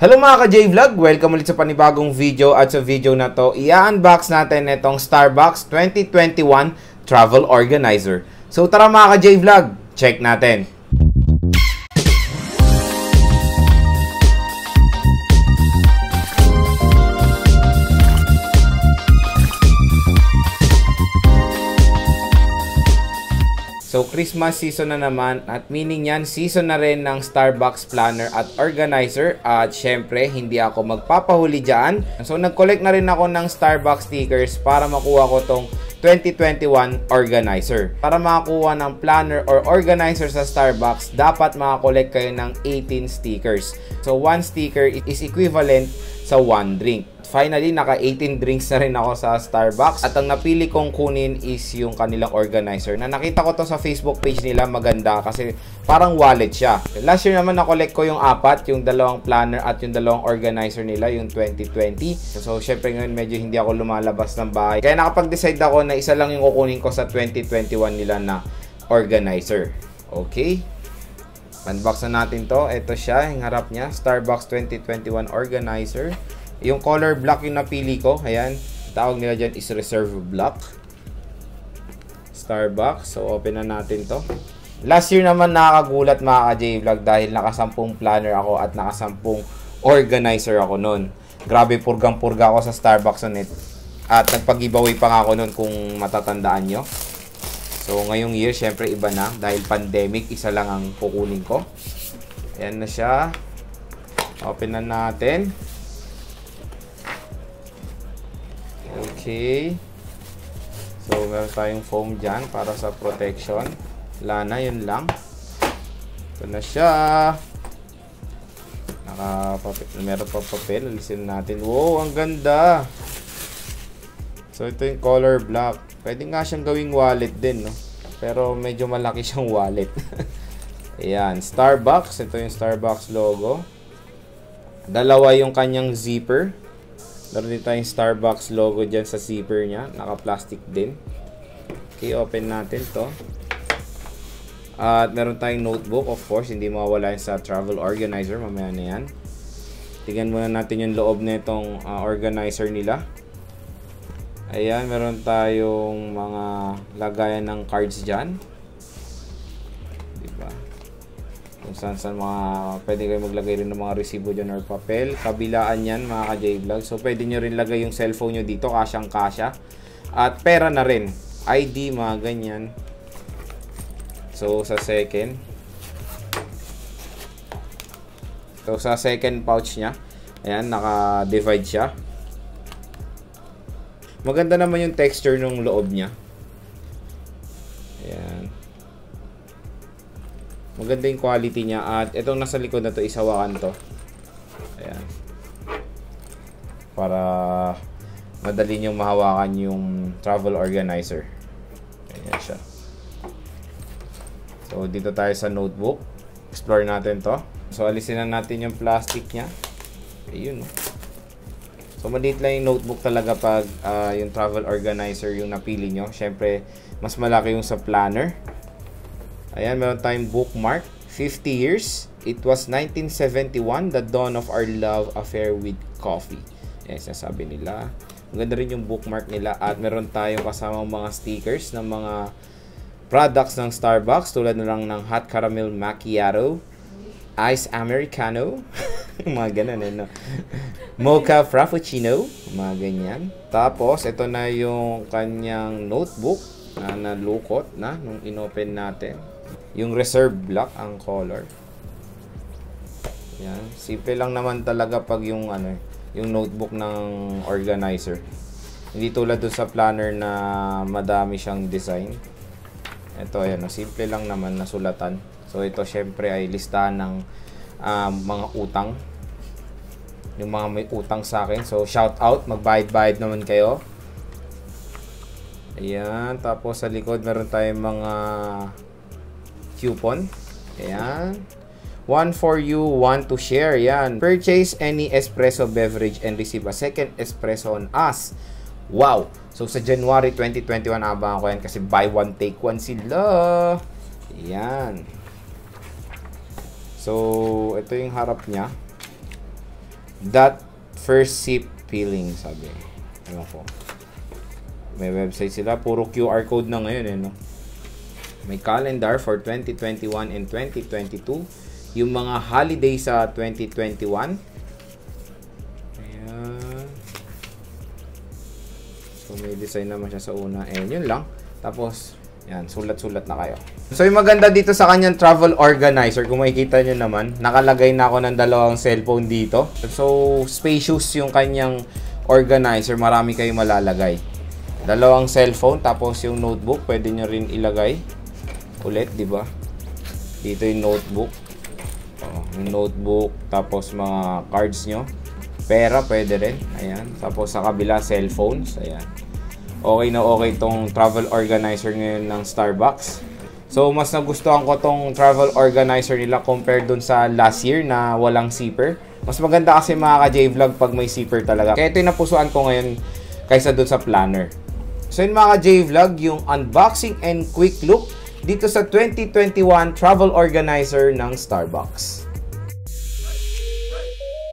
Hello mga ka-J-Vlog! Welcome ulit sa panibagong video at sa video na to, i-unbox natin itong Starbucks 2021 Travel Organizer. So tara mga ka-J-Vlog, check natin! So, Christmas season na naman at meaning yan, season na rin ng Starbucks Planner at Organizer at syempre, hindi ako magpapahuli dyan. So, nag-collect na rin ako ng Starbucks stickers para makuha ko tong 2021 Organizer. Para makakuha ng planner or organizer sa Starbucks, dapat makakollect kayo ng 18 stickers. So, 1 sticker is equivalent sa 1 drink. Finally, naka 18 drinks na rin ako sa Starbucks at ang napili kong kunin is yung kanilang organizer na nakita ko to sa Facebook page nila, maganda kasi parang wallet siya. Last year naman na-collect ko yung apat, yung dalawang planner at yung dalawang organizer nila, yung 2020. So, syempre ngayon medyo hindi ako lumalabas ng bahay. Kaya nakapag-decide ako na isa lang yung kukunin ko sa 2021 nila na organizer. Okay? Unbox na natin to. Ito siya, yung harap niya, Starbucks 2021 Organizer. Yung color black yung napili ko. Ayan. Tawag nila dyan is Reserve Black. Starbucks. So, open na natin to. Last year naman nakakagulat mga ka-J-Vlog dahil nakasampung planner ako at nakasampung organizer ako nun. Grabe, purgang-purga ako sa Starbucks on it. At nagpag-giveaway pa nga ako nun kung matatandaan nyo. So, ngayong year, syempre iba na. Dahil pandemic, isa lang ang kukunin ko. Ayan na siya. Open na natin. Okay. So, meron tayong foam dyan para sa protection. Wala na, yun lang. Ito na siya. Meron pa papel. Alisin natin. Wow, ang ganda. So, ito yung color black. Pwede nga siyang gawing wallet din, no? Pero medyo malaki siyang wallet. Ayan, Starbucks. Ito yung Starbucks logo. Dalawa yung kanyang zipper. Meron din tayong Starbucks logo dyan sa zipper niya. Naka-plastic din. Okay, open natin to. At meron tayong notebook. Of course, hindi mawawala yun sa travel organizer. Mamaya na yan. Tingnan muna natin yung loob na itong organizer nila. Ayan, meron tayong mga lagayan ng cards dyan. Diba? Kung saan mga pwede kayo maglagay rin ng mga resibo dyan or papel. Kabilaan yan mga ka-J-Vlog. So pwede nyo rin lagay yung cellphone nyo dito, kasyang-kasya. At pera na rin. ID, mga ganyan. So sa second. So sa second pouch nya, ayan, naka-divide siya. Maganda naman yung texture ng loob nya. Ayan. Maganda yung quality niya. At itong nasa likod na to, isawakan to. Ayan. Para madali nyo mahawakan yung travel organizer. Ayan siya. So, dito tayo sa notebook. Explore natin to. So, alisin na natin yung plastic niya. Ayun. So, maliit lang yung notebook talaga pag yung travel organizer yung napili nyo. Siyempre, mas malaki yung sa planner. Ayan, meron tayong bookmark. 50 years. It was 1971, the dawn of our love affair with coffee. Ayan, sasabi nila. Maganda rin yung bookmark nila. At meron tayong kasamang mga stickers ng mga products ng Starbucks. Tulad na lang ng Hot Caramel Macchiato, Ice Americano, mga ganun eh, no? Mocha Frappuccino, mga ganyan. Tapos, ito na yung kanyang notebook na nalukot na nung inopen natin. Yung Reserve Black ang color. Yan. Simple lang naman talaga pag yung yung notebook ng organizer. Hindi tulad doon sa planner na madami siyang design. Ito ayan, simple lang naman na sulatan. So ito syempre ay listahan ng mga utang. Yung mga may utang sa akin. So shout out, magbayad-bayad naman kayo. Ayan, tapos sa likod meron tayong mga coupon. Ayan. One for you, one to share. Ayan. Purchase any espresso beverage and receive a second espresso on us. Wow! So, sa January 2021, abangan ko yan kasi buy one, take one sila. Ayan. So, ito yung harap niya. That first sip feeling, sabi. Ewan ko. May website sila. Puro QR code na ngayon, eh, no? May calendar for 2021 and 2022. Yung mga holiday sa 2021. Ayan. So, may design naman siya sa una. And yun lang. Tapos, yan, sulat-sulat na kayo. So, yung maganda dito sa kanyang travel organizer, kung makikita nyo naman, nakalagay na ako ng dalawang cellphone dito. So, spacious yung kanyang organizer. Marami kayong malalagay. Dalawang cellphone, tapos yung notebook, pwede nyo rin ilagay. Ulit, di ba? Dito yung notebook. Yung notebook, tapos mga cards nyo. Pera, pwede rin. Ayan. Tapos sa kabila, cellphones. Ayan. Okay na okay tong travel organizer ngayon ng Starbucks. So, mas nagustuhan ko tong travel organizer nila compared dun sa last year na walang zipper. Mas maganda kasi mga ka-J-Vlog pag may zipper talaga. Kaya ito yung napusuan ko ngayon kaysa dun sa planner. So, yun mga ka-J-Vlog, yung unboxing and quick look dito sa 2021 travel organizer ng Starbucks.